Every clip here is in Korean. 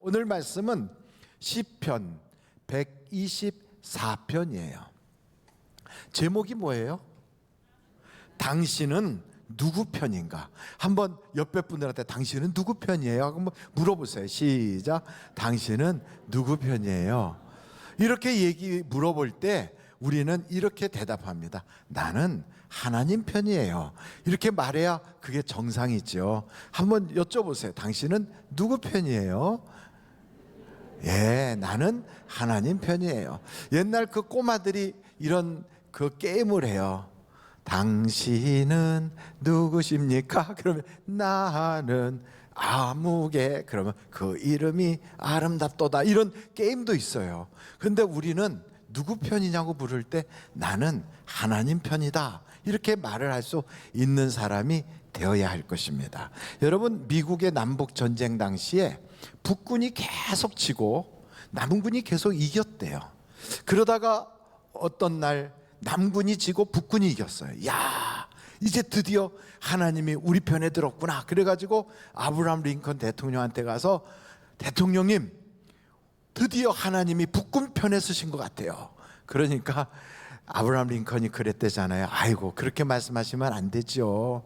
오늘 말씀은 시편 124편이에요. 제목이 뭐예요? 당신은 누구 편인가? 한번 옆에 분들한테 당신은 누구 편이에요? 한번 물어보세요. 시작. 당신은 누구 편이에요? 이렇게 물어볼 때 우리는 이렇게 대답합니다. 나는 하나님 편이에요. 이렇게 말해야 그게 정상이죠. 한번 여쭤보세요. 당신은 누구 편이에요? 예, 나는 하나님 편이에요. 옛날 그 꼬마들이 이런 그 게임을 해요. 당신은 누구십니까? 그러면 나는 아무개. 그러면 그 이름이 아름답도다. 이런 게임도 있어요. 근데 우리는 누구 편이냐고 물을 때 나는 하나님 편이다. 이렇게 말을 할 수 있는 사람이 되어야 할 것입니다. 여러분, 미국의 남북 전쟁 당시에 북군이 계속 지고 남군이 계속 이겼대요. 그러다가 어떤 날 남군이 지고 북군이 이겼어요. 야, 이제 드디어 하나님이 우리 편에 들었구나. 그래가지고 아브라함 링컨 대통령한테 가서 대통령님, 드디어 하나님이 북군 편에 서신 것 같아요. 그러니까 아브라함 링컨이 그랬대잖아요. 아이고, 그렇게 말씀하시면 안 되죠.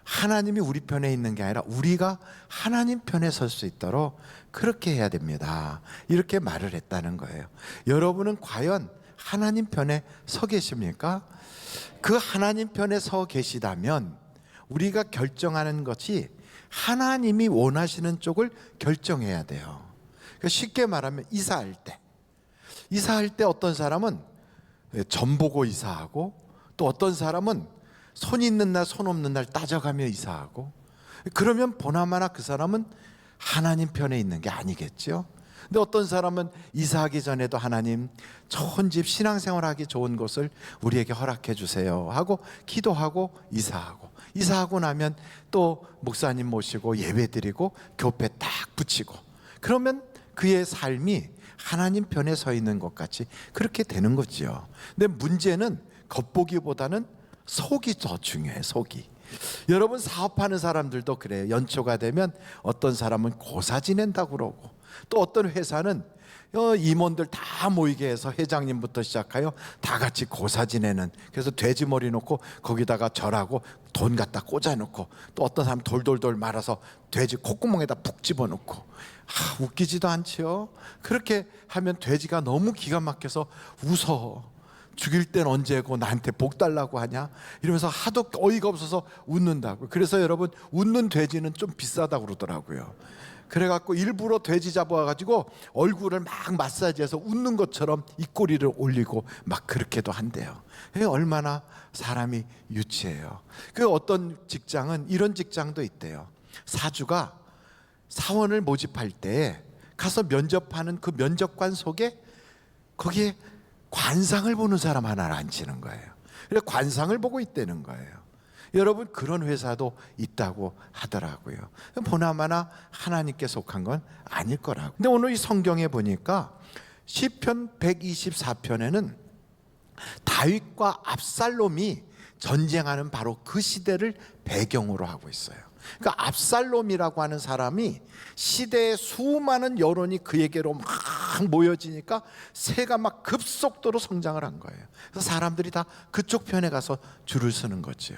하나님이 우리 편에 있는 게 아니라 우리가 하나님 편에 설 수 있도록 그렇게 해야 됩니다. 이렇게 말을 했다는 거예요. 여러분은 과연 하나님 편에 서 계십니까? 그 하나님 편에 서 계시다면 우리가 결정하는 것이 하나님이 원하시는 쪽을 결정해야 돼요. 그러니까 쉽게 말하면 이사할 때 어떤 사람은 점 보고 이사하고, 또 어떤 사람은 손 있는 날 손 없는 날 따져가며 이사하고, 그러면 보나마나 그 사람은 하나님 편에 있는 게 아니겠죠. 근데 어떤 사람은 이사하기 전에도 하나님, 좋은 집 신앙생활하기 좋은 곳을 우리에게 허락해 주세요 하고 기도하고 이사하고 나면 또 목사님 모시고 예배 드리고 교패 딱 붙이고, 그러면 그의 삶이 하나님 편에 서 있는 것 같이 그렇게 되는 거죠. 근데 문제는 겉보기보다는 속이 더 중요해요. 속이. 여러분, 사업하는 사람들도 그래요. 연초가 되면 어떤 사람은 고사 지낸다고 그러고, 또 어떤 회사는 임원들 다 모이게 해서 회장님부터 시작하여 다 같이 고사 지내는, 그래서 돼지 머리 놓고 거기다가 절하고 돈 갖다 꽂아놓고, 또 어떤 사람 돌돌돌 말아서 돼지 콧구멍에다 푹 집어넣고, 웃기지도 않지요. 그렇게 하면 돼지가 너무 기가 막혀서 웃어. 죽일 땐 언제고 나한테 복 달라고 하냐 이러면서 하도 어이가 없어서 웃는다고. 그래서 여러분, 웃는 돼지는 좀 비싸다고 그러더라고요. 그래갖고 일부러 돼지 잡아가지고 얼굴을 막 마사지해서 웃는 것처럼 입꼬리를 올리고 막 그렇게도 한대요. 얼마나 사람이 유치해요. 그 어떤 직장은 이런 직장도 있대요. 사주가 사원을 모집할 때 가서 면접하는 그 면접관 속에 거기에 관상을 보는 사람 하나를 앉히는 거예요. 그래서 관상을 보고 있다는 거예요. 여러분, 그런 회사도 있다고 하더라고요. 보나마나 하나님께 속한 건 아닐 거라고. 근데 오늘 이 성경에 보니까 시편 124편에는 다윗과 압살롬이 전쟁하는 바로 그 시대를 배경으로 하고 있어요. 그러니까 압살롬이라고 하는 사람이 시대의 수많은 여론이 그에게로 막 모여지니까 새가 막 급속도로 성장을 한 거예요. 그래서 사람들이 다 그쪽 편에 가서 줄을 서는 거죠.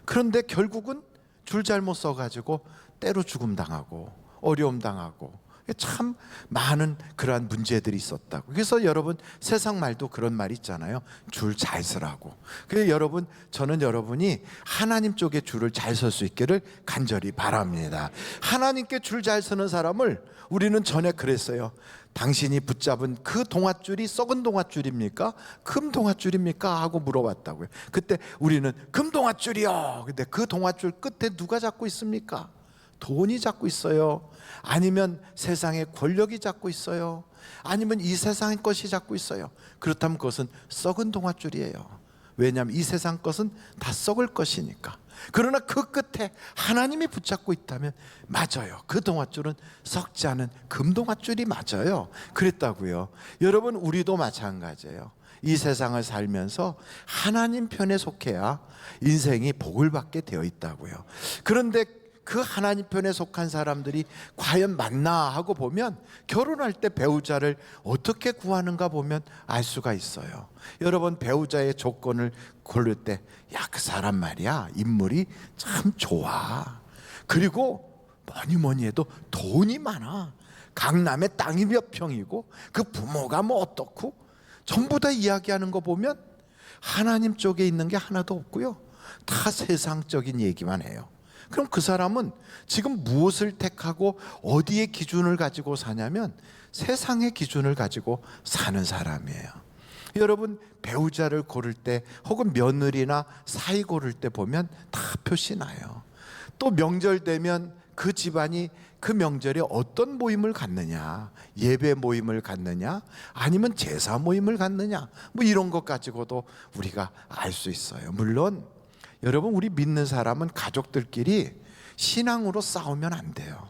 그런데 결국은 줄 잘못 서가지고 때로 죽음 당하고 어려움 당하고 참 많은 그러한 문제들이 있었다고. 그래서 여러분, 세상 말도 그런 말 있잖아요. 줄 잘 서라고. 그래서 여러분, 저는 여러분이 하나님 쪽에 줄을 잘 설 수 있기를 간절히 바랍니다. 하나님께 줄 잘 서는 사람을 우리는 전에 그랬어요. 당신이 붙잡은 그 동아줄이 썩은 동아줄입니까? 금 동아줄입니까? 하고 물어봤다고요. 그때 우리는 금 동아줄이요. 근데 그 동아줄 끝에 누가 잡고 있습니까? 돈이 잡고 있어요? 아니면 세상의 권력이 잡고 있어요? 아니면 이 세상의 것이 잡고 있어요? 그렇다면 그것은 썩은 동아줄이에요. 왜냐하면 이 세상 것은 다 썩을 것이니까. 그러나 그 끝에 하나님이 붙잡고 있다면 맞아요. 그 동아줄은 썩지 않은 금동아줄이 맞아요. 그랬다고요. 여러분, 우리도 마찬가지예요. 이 세상을 살면서 하나님 편에 속해야 인생이 복을 받게 되어 있다고요. 그런데 그 하나님 편에 속한 사람들이 과연 맞나 하고 보면 결혼할 때 배우자를 어떻게 구하는가 보면 알 수가 있어요. 여러분, 배우자의 조건을 고를 때, 야, 그 사람 말이야, 인물이 참 좋아. 그리고 뭐니 해도 돈이 많아. 강남에 땅이 몇 평이고 그 부모가 뭐 어떻고 전부 다 이야기하는 거 보면 하나님 쪽에 있는 게 하나도 없고요, 다 세상적인 얘기만 해요. 그럼 그 사람은 지금 무엇을 택하고 어디에 기준을 가지고 사냐면 세상의 기준을 가지고 사는 사람이에요. 여러분, 배우자를 고를 때 혹은 며느리나 사위 고를 때 보면 다 표시나요. 또 명절 되면 그 집안이 그 명절에 어떤 모임을 갖느냐, 예배 모임을 갖느냐, 아니면 제사 모임을 갖느냐, 뭐 이런 것 가지고도 우리가 알 수 있어요. 물론 여러분, 우리 믿는 사람은 가족들끼리 신앙으로 싸우면 안 돼요.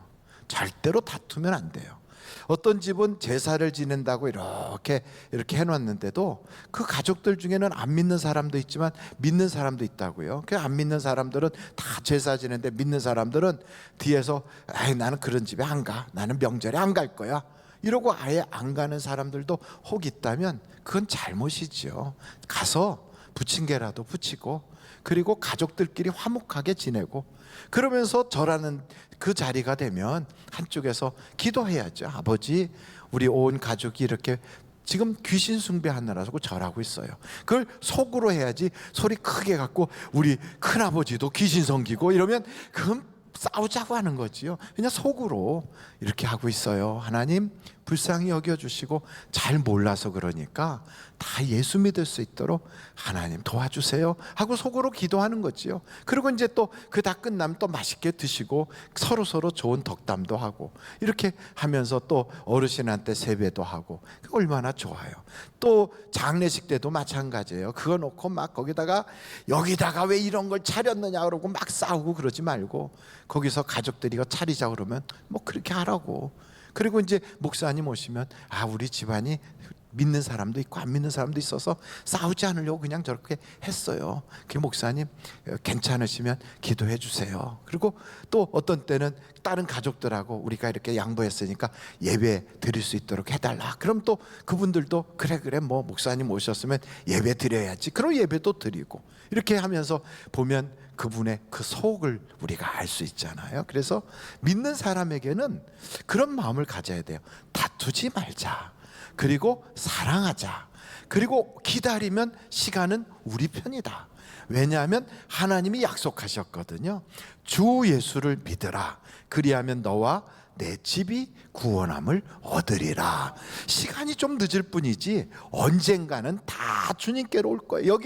절대로 다투면 안 돼요. 어떤 집은 제사를 지낸다고 이렇게 해놨는데도 그 가족들 중에는 안 믿는 사람도 있지만 믿는 사람도 있다고요. 그 안 믿는 사람들은 다 제사 지내는데 믿는 사람들은 뒤에서 아이, 나는 그런 집에 안 가, 나는 명절에 안 갈 거야, 이러고 아예 안 가는 사람들도 혹 있다면 그건 잘못이지요. 가서 부침개라도 부치고, 그리고 가족들끼리 화목하게 지내고, 그러면서 절하는 그 자리가 되면 한쪽에서 기도해야죠. 아버지, 우리 온 가족이 이렇게 지금 귀신 숭배하느라고 절하고 있어요. 그걸 속으로 해야지 소리 크게 갖고 우리 큰아버지도 귀신 섬기고 이러면 그건 싸우자고 하는 거지요. 그냥 속으로 이렇게 하고 있어요. 하나님 불쌍히 여겨주시고, 잘 몰라서 그러니까 다 예수 믿을 수 있도록 하나님 도와주세요 하고 속으로 기도하는 거지요. 그리고 이제 또 그 다 끝나면 또 맛있게 드시고 서로 좋은 덕담도 하고, 이렇게 하면서 또 어르신한테 세배도 하고, 얼마나 좋아요. 또 장례식 때도 마찬가지예요. 그거 놓고 막 거기다가 여기다가 왜 이런 걸 차렸느냐 그러고 막 싸우고 그러지 말고, 거기서 가족들이 이거 차리자 그러면 뭐 그렇게 하라고. 그리고 이제 목사님 오시면, 아, 우리 집안이 믿는 사람도 있고 안 믿는 사람도 있어서 싸우지 않으려고 그냥 저렇게 했어요. 그 목사님 괜찮으시면 기도해 주세요. 그리고 또 어떤 때는 다른 가족들하고 우리가 이렇게 양보했으니까 예배 드릴 수 있도록 해달라. 그럼 또 그분들도 그래 뭐 목사님 오셨으면 예배 드려야지. 그럼 예배도 드리고, 이렇게 하면서 보면 그분의 그 속을 우리가 알 수 있잖아요. 그래서 믿는 사람에게는 그런 마음을 가져야 돼요. 다투지 말자. 그리고 사랑하자. 그리고 기다리면 시간은 우리 편이다. 왜냐하면 하나님이 약속하셨거든요. 주 예수를 믿으라. 그리하면 너와 내 집이 구원함을 얻으리라. 시간이 좀 늦을 뿐이지 언젠가는 다 주님께로 올 거예요.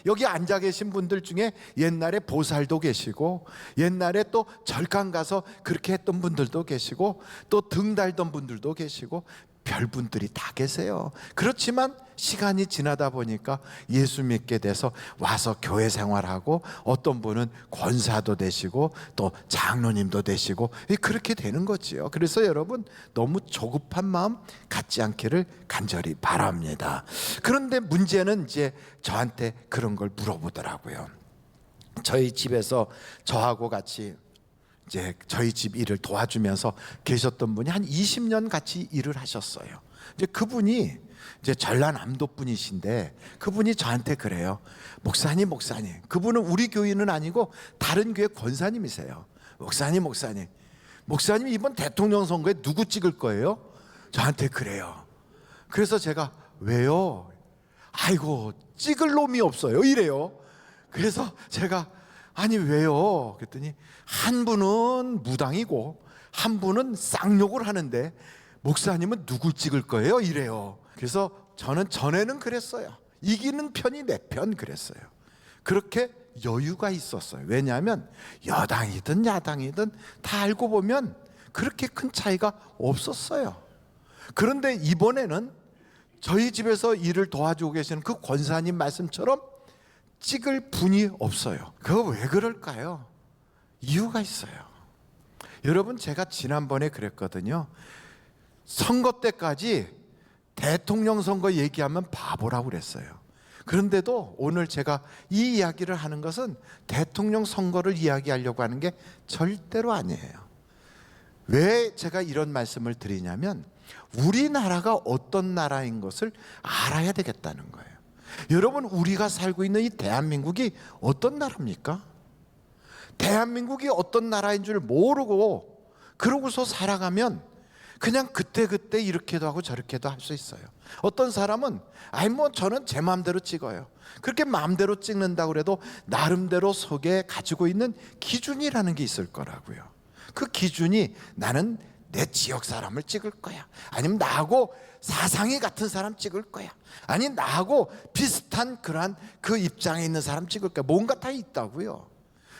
여기 앉아 계신 분들 중에 옛날에 보살도 계시고, 옛날에 또 절강 가서 그렇게 했던 분들도 계시고, 또 등 달던 분들도 계시고, 별분들이 다 계세요. 그렇지만 시간이 지나다 보니까 예수 믿게 돼서 와서 교회 생활하고, 어떤 분은 권사도 되시고 또 장로님도 되시고, 그렇게 되는 거지요. 그래서 여러분, 너무 조급한 마음 갖지 않기를 간절히 바랍니다. 그런데 문제는 이제 저한테 그런 걸 물어보더라고요. 저희 집에서 저하고 같이 이제 저희 집 일을 도와주면서 계셨던 분이 한 20년 같이 일을 하셨어요. 이제 그분이 이제 전라남도 분이신데, 그분이 저한테 그래요. 목사님, 그분은 우리 교인은 아니고 다른 교회 권사님이세요. 목사님 이번 대통령 선거에 누구 찍을 거예요? 저한테 그래요. 그래서 제가 왜요? 아이고, 찍을 놈이 없어요, 이래요. 그래서 제가 아니 왜요? 그랬더니 한 분은 무당이고 한 분은 쌍욕을 하는데 목사님은 누굴 찍을 거예요? 이래요. 그래서 저는 전에는 그랬어요. 이기는 편이 내 편 그랬어요. 그렇게 여유가 있었어요. 왜냐하면 여당이든 야당이든 다 알고 보면 그렇게 큰 차이가 없었어요. 그런데 이번에는 저희 집에서 일을 도와주고 계시는 그 권사님 말씀처럼 찍을 분이 없어요. 그거 왜 그럴까요? 이유가 있어요. 여러분, 제가 지난번에 그랬거든요. 선거 때까지 대통령 선거 얘기하면 바보라고 그랬어요. 그런데도 오늘 제가 이 이야기를 하는 것은 대통령 선거를 이야기하려고 하는 게 절대로 아니에요. 왜 제가 이런 말씀을 드리냐면 우리나라가 어떤 나라인 것을 알아야 되겠다는 거예요. 여러분, 우리가 살고 있는 이 대한민국이 어떤 나라입니까? 대한민국이 어떤 나라인 줄 모르고 그러고서 살아가면 그냥 그때그때 이렇게도 하고 저렇게도 할 수 있어요. 어떤 사람은 저는 제 마음대로 찍어요. 그렇게 마음대로 찍는다고 해도 나름대로 속에 가지고 있는 기준이라는 게 있을 거라고요. 그 기준이 나는 내 지역 사람을 찍을 거야, 아니면 나하고 사상이 같은 사람 찍을 거야, 아니 나하고 비슷한 그러한 그 입장에 있는 사람 찍을 거야. 뭔가 다 있다고요.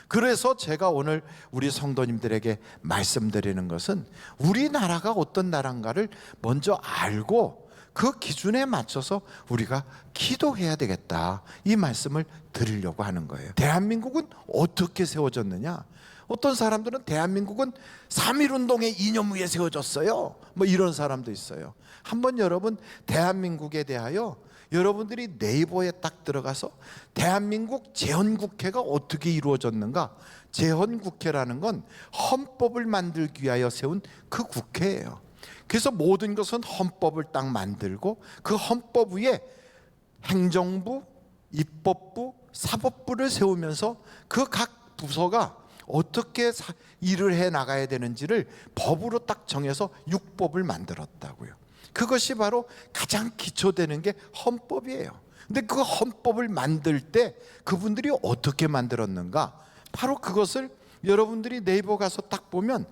그래서 제가 오늘 우리 성도님들에게 말씀드리는 것은 우리나라가 어떤 나라인가를 먼저 알고 그 기준에 맞춰서 우리가 기도해야 되겠다, 이 말씀을 드리려고 하는 거예요. 대한민국은 어떻게 세워졌느냐? 어떤 사람들은 대한민국은 3.1운동의 이념 위에 세워졌어요, 이런 사람도 있어요. 한번 여러분, 대한민국에 대하여 여러분들이 네이버에 딱 들어가서 대한민국 재헌국회가 어떻게 이루어졌는가, 재헌국회라는 건 헌법을 만들기 위하여 세운 그 국회예요. 그래서 모든 것은 헌법을 딱 만들고 그 헌법 위에 행정부, 입법부, 사법부를 세우면서 그 각 부서가 어떻게 일을 해 나가야 되는지를 법으로 딱 정해서 육법을 만들었다고요. 그것이 바로 가장 기초되는 게 헌법이에요. 근데 그 헌법을 만들 때 그분들이 어떻게 만들었는가, 바로 그것을 여러분들이 네이버 가서 딱 보면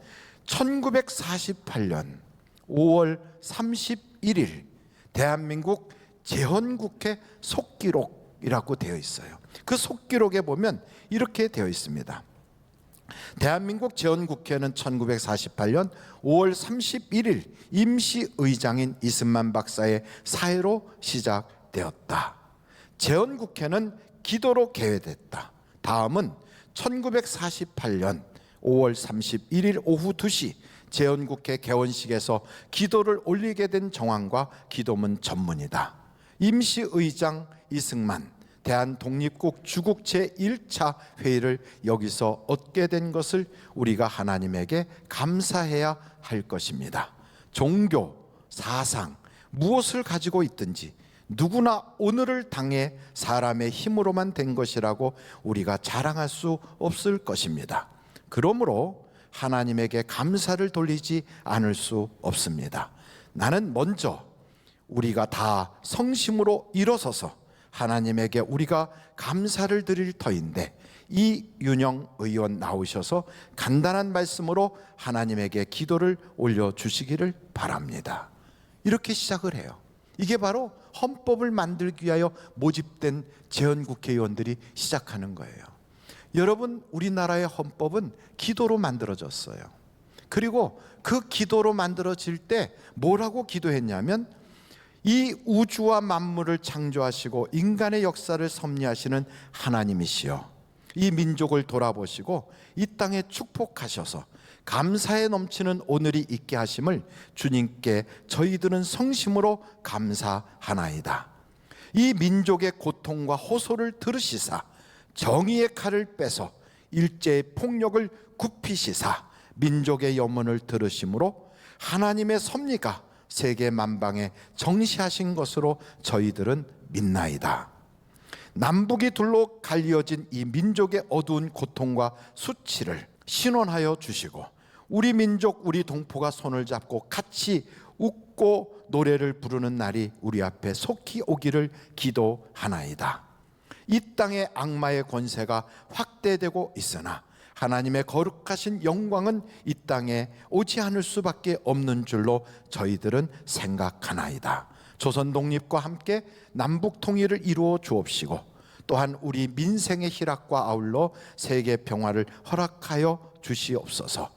1948년 5월 31일 대한민국 재헌국회 속기록이라고 되어 있어요. 그 속기록에 보면 이렇게 되어 있습니다. 대한민국 재헌국회는 1948년 5월 31일 임시의장인 이승만 박사의 사회로 시작되었다. 재헌국회는 기도로 개회됐다. 다음은 1948년 5월 31일 오후 2시 재헌국회 개원식에서 기도를 올리게 된 정황과 기도문 전문이다. 임시의장 이승만 대한독립국 주국 제1차 회의를 여기서 얻게 된 것을 우리가 하나님에게 감사해야 할 것입니다. 종교, 사상, 무엇을 가지고 있든지 누구나 오늘을 당해 사람의 힘으로만 된 것이라고 우리가 자랑할 수 없을 것입니다. 그러므로 하나님에게 감사를 돌리지 않을 수 없습니다. 나는 먼저 우리가 다 성심으로 일어서서 하나님에게 우리가 감사를 드릴 터인데, 이윤영 의원 나오셔서 간단한 말씀으로 하나님에게 기도를 올려주시기를 바랍니다. 이렇게 시작을 해요. 이게 바로 헌법을 만들기 위하여 모집된 재헌국회의원들이 시작하는 거예요. 여러분, 우리나라의 헌법은 기도로 만들어졌어요. 그리고 그 기도로 만들어질 때 뭐라고 기도했냐면, 이 우주와 만물을 창조하시고 인간의 역사를 섭리하시는 하나님이시여, 이 민족을 돌아보시고 이 땅에 축복하셔서 감사에 넘치는 오늘이 있게 하심을 주님께 저희들은 성심으로 감사하나이다. 이 민족의 고통과 호소를 들으시사 정의의 칼을 빼서 일제의 폭력을 굽히시사 민족의 염원을 들으심으로 하나님의 섭리가 세계 만방에 정시하신 것으로 저희들은 믿나이다. 남북이 둘로 갈리어진 이 민족의 어두운 고통과 수치를 신원하여 주시고 우리 민족, 우리 동포가 손을 잡고 같이 웃고 노래를 부르는 날이 우리 앞에 속히 오기를 기도하나이다. 이 땅의 악마의 권세가 확대되고 있으나 하나님의 거룩하신 영광은 이 땅에 오지 않을 수밖에 없는 줄로 저희들은 생각하나이다. 조선 독립과 함께 남북 통일을 이루어 주옵시고 또한 우리 민생의 희락과 아울러 세계 평화를 허락하여 주시옵소서.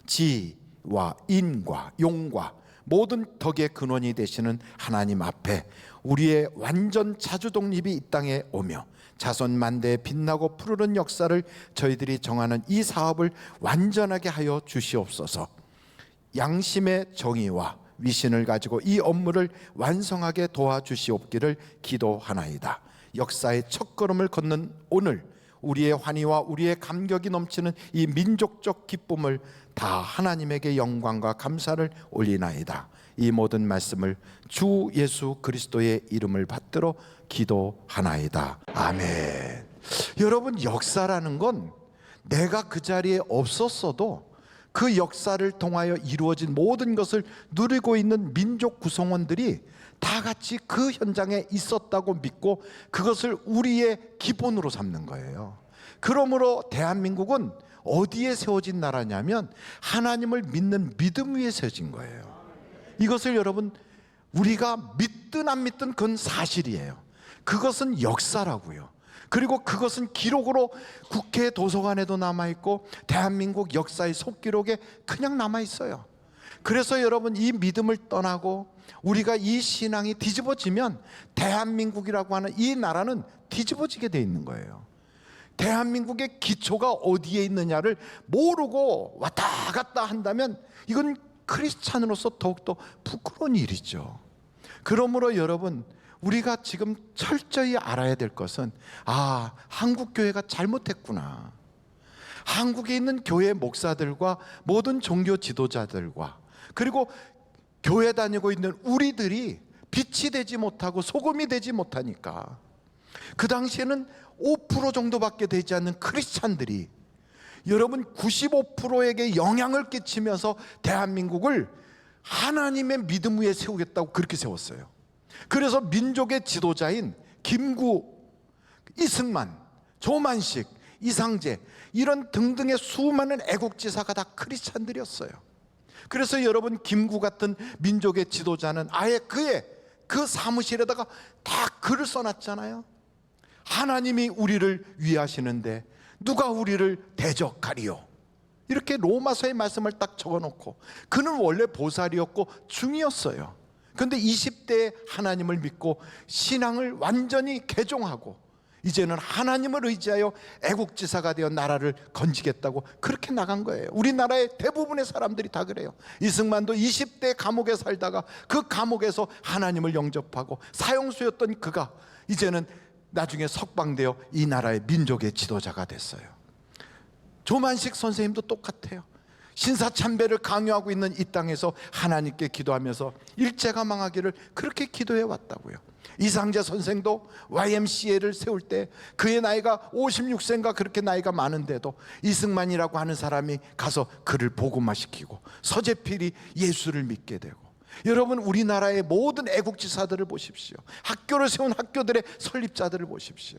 지와 인과 용과 모든 덕의 근원이 되시는 하나님 앞에 우리의 완전 자주 독립이 이 땅에 오며 자손 만대에 빛나고 푸르른 역사를 저희들이 정하는 이 사업을 완전하게 하여 주시옵소서. 양심의 정의와 위신을 가지고 이 업무를 완성하게 도와주시옵기를 기도하나이다. 역사의 첫걸음을 걷는 오늘, 우리의 환희와 우리의 감격이 넘치는 이 민족적 기쁨을 다 하나님에게 영광과 감사를 올리나이다. 이 모든 말씀을 주 예수 그리스도의 이름을 받들어 기도하나이다. 아멘. 여러분, 역사라는 건 내가 그 자리에 없었어도 그 역사를 통하여 이루어진 모든 것을 누리고 있는 민족 구성원들이 다 같이 그 현장에 있었다고 믿고 그것을 우리의 기본으로 삼는 거예요. 그러므로 대한민국은 어디에 세워진 나라냐면 하나님을 믿는 믿음 위에 세워진 거예요. 이것을 여러분, 우리가 믿든 안 믿든 그건 사실이에요. 그것은 역사라고요. 그리고 그것은 기록으로 국회 도서관에도 남아있고 대한민국 역사의 속기록에 그냥 남아있어요. 그래서 여러분, 이 믿음을 떠나고 우리가 이 신앙이 뒤집어지면 대한민국이라고 하는 이 나라는 뒤집어지게 돼 있는 거예요. 대한민국의 기초가 어디에 있느냐를 모르고 왔다 갔다 한다면 이건 크리스찬으로서 더욱더 부끄러운 일이죠. 그러므로 여러분, 우리가 지금 철저히 알아야 될 것은 한국 교회가 잘못했구나. 한국에 있는 교회 목사들과 모든 종교 지도자들과 그리고 교회 다니고 있는 우리들이 빛이 되지 못하고 소금이 되지 못하니까 그 당시에는 5% 정도밖에 되지 않는 크리스찬들이 여러분 95%에게 영향을 끼치면서 대한민국을 하나님의 믿음 위에 세우겠다고 그렇게 세웠어요. 그래서 민족의 지도자인 김구, 이승만, 조만식, 이상재 이런 등등의 수많은 애국지사가 다 크리스찬들이었어요. 그래서 여러분, 김구 같은 민족의 지도자는 아예 그 사무실에다가 다 글을 써놨잖아요. 하나님이 우리를 위하시는데 누가 우리를 대적하리요? 이렇게 로마서의 말씀을 딱 적어놓고, 그는 원래 보살이었고 중이었어요. 그런데 20대에 하나님을 믿고 신앙을 완전히 개종하고 이제는 하나님을 의지하여 애국지사가 되어 나라를 건지겠다고 그렇게 나간 거예요. 우리나라의 대부분의 사람들이 다 그래요. 이승만도 20대 감옥에 살다가 그 감옥에서 하나님을 영접하고 사형수였던 그가 이제는 나중에 석방되어 이 나라의 민족의 지도자가 됐어요. 조만식 선생님도 똑같아요. 신사참배를 강요하고 있는 이 땅에서 하나님께 기도하면서 일제가 망하기를 그렇게 기도해 왔다고요. 이상재 선생도 YMCA를 세울 때 그의 나이가 56세인가 그렇게 나이가 많은데도 이승만이라고 하는 사람이 가서 그를 복음화시키고 서재필이 예수를 믿게 되고, 여러분, 우리나라의 모든 애국지사들을 보십시오. 학교를 세운 학교들의 설립자들을 보십시오.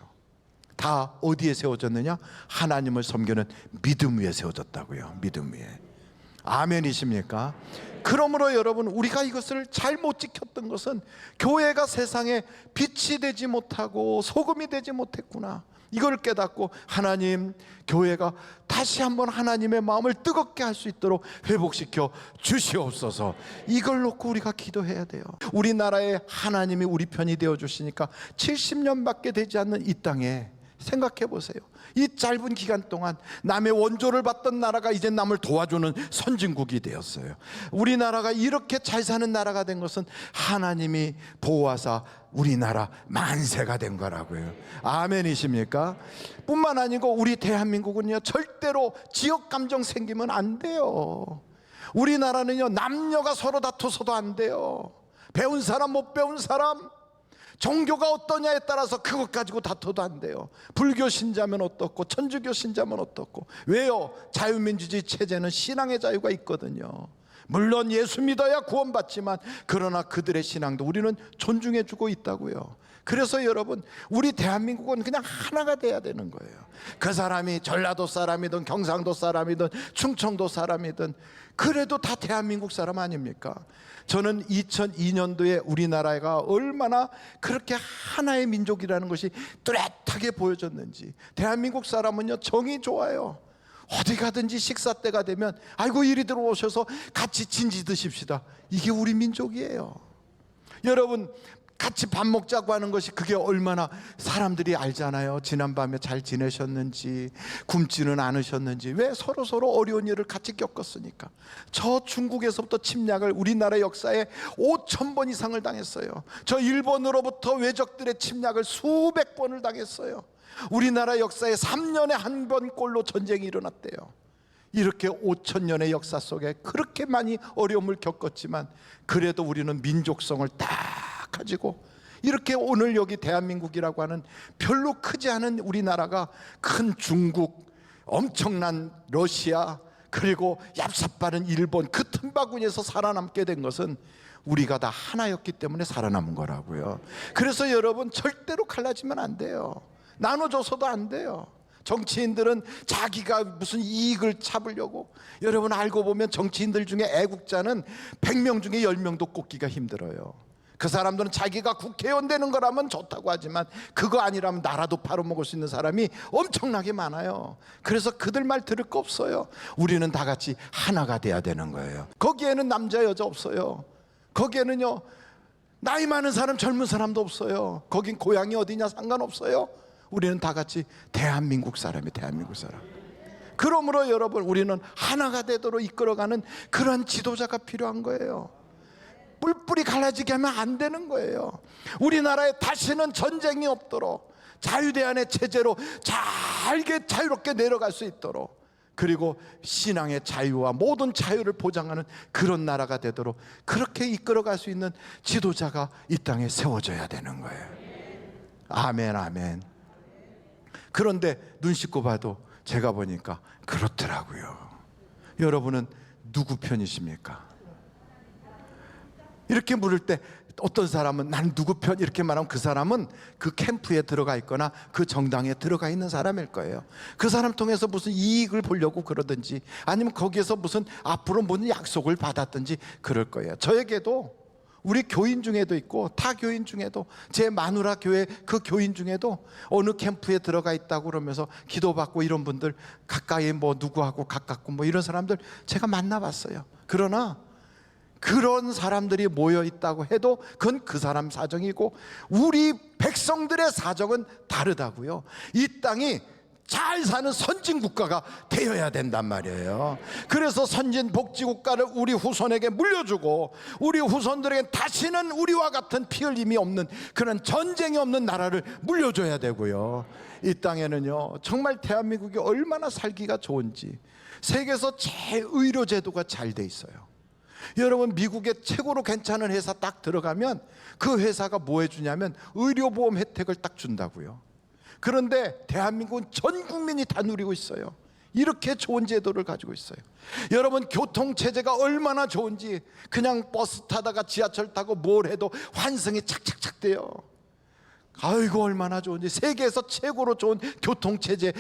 다 어디에 세워졌느냐? 하나님을 섬기는 믿음 위에 세워졌다고요. 믿음 위에. 아멘이십니까? 그러므로 여러분, 우리가 이것을 잘못 지켰던 것은 교회가 세상에 빛이 되지 못하고 소금이 되지 못했구나, 이걸 깨닫고 하나님, 교회가 다시 한번 하나님의 마음을 뜨겁게 할 수 있도록 회복시켜 주시옵소서. 이걸 놓고 우리가 기도해야 돼요. 우리나라에 하나님이 우리 편이 되어 주시니까 70년밖에 되지 않는 이 땅에 생각해 보세요. 이 짧은 기간 동안 남의 원조를 받던 나라가 이제 남을 도와주는 선진국이 되었어요. 우리나라가 이렇게 잘 사는 나라가 된 것은 하나님이 보호하사 우리나라 만세가 된 거라고요. 아멘이십니까? 뿐만 아니고 우리 대한민국은요, 절대로 지역 감정 생기면 안 돼요. 우리나라는요, 남녀가 서로 다투서도 안 돼요. 배운 사람 못 배운 사람, 종교가 어떠냐에 따라서 그것 가지고 다퉈도 안 돼요. 불교 신자면 어떻고 천주교 신자면 어떻고. 왜요? 자유민주주의 체제는 신앙의 자유가 있거든요. 물론 예수 믿어야 구원받지만 그러나 그들의 신앙도 우리는 존중해주고 있다고요. 그래서 여러분, 우리 대한민국은 그냥 하나가 돼야 되는 거예요. 그 사람이 전라도 사람이든 경상도 사람이든 충청도 사람이든 그래도 다 대한민국 사람 아닙니까? 저는 2002년도에 우리나라가 얼마나 그렇게 하나의 민족이라는 것이 뚜렷하게 보여졌는지. 대한민국 사람은요, 정이 좋아요. 어디 가든지 식사 때가 되면 아이고 이리 들어오셔서 같이 진지 드십시다. 이게 우리 민족이에요. 여러분, 같이 밥 먹자고 하는 것이 그게 얼마나 사람들이 알잖아요. 지난밤에 잘 지내셨는지, 굶지는 않으셨는지. 왜? 서로 어려운 일을 같이 겪었으니까. 저 중국에서부터 침략을 우리나라 역사에 5,000번 이상을 당했어요. 저 일본으로부터 외적들의 침략을 수백 번을 당했어요. 우리나라 역사에 3년에 한 번꼴로 전쟁이 일어났대요. 이렇게 5,000년의 역사 속에 그렇게 많이 어려움을 겪었지만 그래도 우리는 민족성을 딱 가지고 이렇게 오늘 여기 대한민국이라고 하는 별로 크지 않은 우리나라가 큰 중국, 엄청난 러시아, 그리고 얍삽빠른 일본, 그 틈바구니에서 살아남게 된 것은 우리가 다 하나였기 때문에 살아남은 거라고요. 그래서 여러분, 절대로 갈라지면 안 돼요. 나눠줘서도 안 돼요. 정치인들은 자기가 무슨 이익을 잡으려고, 여러분 알고 보면 정치인들 중에 애국자는 100명 중에 10명도 꼽기가 힘들어요. 그 사람들은 자기가 국회의원 되는 거라면 좋다고 하지만 그거 아니라면 나라도 팔아먹을 수 있는 사람이 엄청나게 많아요. 그래서 그들 말 들을 거 없어요. 우리는 다 같이 하나가 돼야 되는 거예요. 거기에는 남자 여자 없어요. 거기에는요, 나이 많은 사람 젊은 사람도 없어요. 거긴 고향이 어디냐 상관없어요. 우리는 다 같이 대한민국 사람이에요. 대한민국 사람. 그러므로 여러분, 우리는 하나가 되도록 이끌어가는 그런 지도자가 필요한 거예요. 뿔뿔이 갈라지게 하면 안 되는 거예요. 우리나라에 다시는 전쟁이 없도록 자유대안의 체제로 자유롭게 내려갈 수 있도록, 그리고 신앙의 자유와 모든 자유를 보장하는 그런 나라가 되도록 그렇게 이끌어갈 수 있는 지도자가 이 땅에 세워져야 되는 거예요. 아멘, 아멘. 그런데 눈 씻고 봐도 제가 보니까 그렇더라고요. 여러분은 누구 편이십니까? 이렇게 물을 때 어떤 사람은 나는 누구 편 이렇게 말하면 그 사람은 그 캠프에 들어가 있거나 그 정당에 들어가 있는 사람일 거예요. 그 사람 통해서 무슨 이익을 보려고 그러든지 아니면 거기에서 무슨 앞으로 무슨 약속을 받았든지 그럴 거예요. 저에게도 우리 교인 중에도 있고 타 교인 중에도, 제 마누라 교회 그 교인 중에도 어느 캠프에 들어가 있다고 그러면서 기도받고 이런 분들, 가까이 뭐 누구하고 가깝고 뭐 이런 사람들 제가 만나봤어요. 그러나 그런 사람들이 모여 있다고 해도 그건 그 사람 사정이고 우리 백성들의 사정은 다르다고요. 이 땅이 잘 사는 선진 국가가 되어야 된단 말이에요. 그래서 선진 복지 국가를 우리 후손에게 물려주고 우리 후손들에게 다시는 우리와 같은 피 흘림이 없는 그런 전쟁이 없는 나라를 물려줘야 되고요. 이 땅에는요, 정말 대한민국이 얼마나 살기가 좋은지, 세계에서 제일 의료 제도가 잘 돼 있어요. 여러분, 미국의 최고로 괜찮은 회사 딱 들어가면 그 회사가 뭐 해주냐면 의료보험 혜택을 딱 준다고요. 그런데 대한민국은 전 국민이 다 누리고 있어요. 이렇게 좋은 제도를 가지고 있어요. 여러분, 교통체제가 얼마나 좋은지, 그냥 버스 타다가 지하철 타고 뭘 해도 환승이 착착착 돼요. 아이고 얼마나 좋은지. 세계에서 최고로 좋은 교통체제,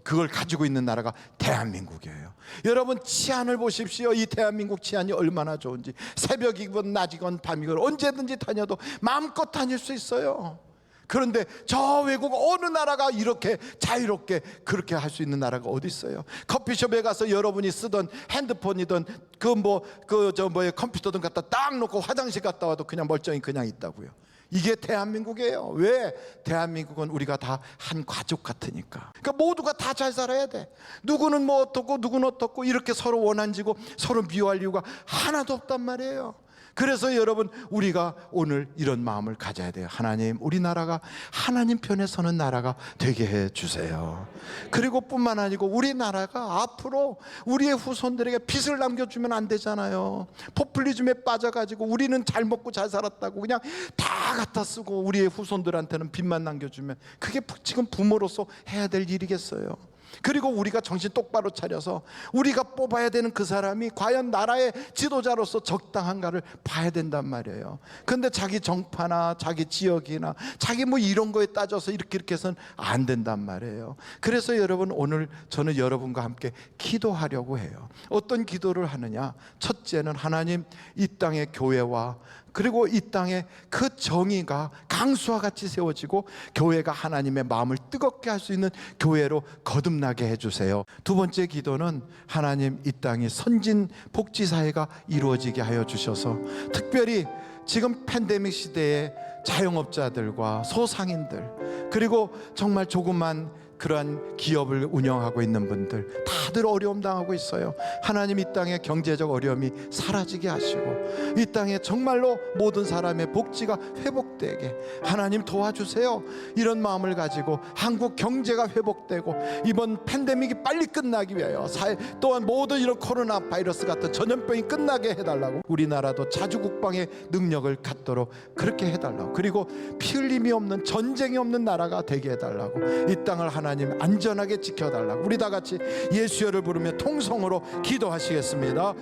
그걸 가지고 있는 나라가 대한민국이에요. 여러분, 치안을 보십시오. 이 대한민국 치안이 얼마나 좋은지. 새벽이건 낮이건 밤이건 언제든지 다녀도 마음껏 다닐 수 있어요. 그런데 저 외국 어느 나라가 이렇게 자유롭게 그렇게 할 수 있는 나라가 어디 있어요? 커피숍에 가서 여러분이 쓰던 핸드폰이든 컴퓨터든 갖다 딱 놓고 화장실 갔다 와도 그냥 멀쩡히 그냥 있다고요. 이게 대한민국이에요. 왜? 대한민국은 우리가 다 한 가족 같으니까. 그러니까 모두가 다 잘 살아야 돼. 누구는 뭐 어떻고 누구는 어떻고 이렇게 서로 원한지고 서로 미워할 이유가 하나도 없단 말이에요. 그래서 여러분, 우리가 오늘 이런 마음을 가져야 돼요. 하나님, 우리나라가 하나님 편에 서는 나라가 되게 해 주세요. 그리고 뿐만 아니고 우리나라가 앞으로 우리의 후손들에게 빚을 남겨주면 안 되잖아요. 포퓰리즘에 빠져가지고 우리는 잘 먹고 잘 살았다고 그냥 다 갖다 쓰고 우리의 후손들한테는 빚만 남겨주면 그게 지금 부모로서 해야 될 일이겠어요? 그리고 우리가 정신 똑바로 차려서 우리가 뽑아야 되는 그 사람이 과연 나라의 지도자로서 적당한가를 봐야 된단 말이에요. 근데 자기 정파나 자기 지역이나 자기 뭐 이런 거에 따져서 이렇게 해서는 안 된단 말이에요. 그래서 여러분, 오늘 저는 여러분과 함께 기도하려고 해요. 어떤 기도를 하느냐? 첫째는 하나님, 이 땅의 교회와 그리고 이 땅에 그 정의가 강수와 같이 세워지고 교회가 하나님의 마음을 뜨겁게 할 수 있는 교회로 거듭나게 해주세요. 두 번째 기도는 하나님, 이 땅에 선진 복지사회가 이루어지게 하여 주셔서 특별히 지금 팬데믹 시대에 자영업자들과 소상인들, 그리고 정말 조그만 그러한 기업을 운영하고 있는 분들 다들 어려움 당하고 있어요. 하나님 이 땅의 경제적 어려움이 사라지게 하시고 이 땅에 정말로 모든 사람의 복지가 회복되게 하나님 도와주세요. 이런 마음을 가지고 한국 경제가 회복되고 이번 팬데믹이 빨리 끝나기 위하여 또한 모든 이런 코로나 바이러스 같은 전염병이 끝나게 해달라고, 우리나라도 자주국방의 능력을 갖도록 그렇게 해달라고, 그리고 피 흘림이 없는, 전쟁이 없는 나라가 되게 해달라고, 이 땅을 하나님 안전하게 지켜달라고, 우리 다 같이 예수여를 부르며 통성으로 기도하시겠습니다.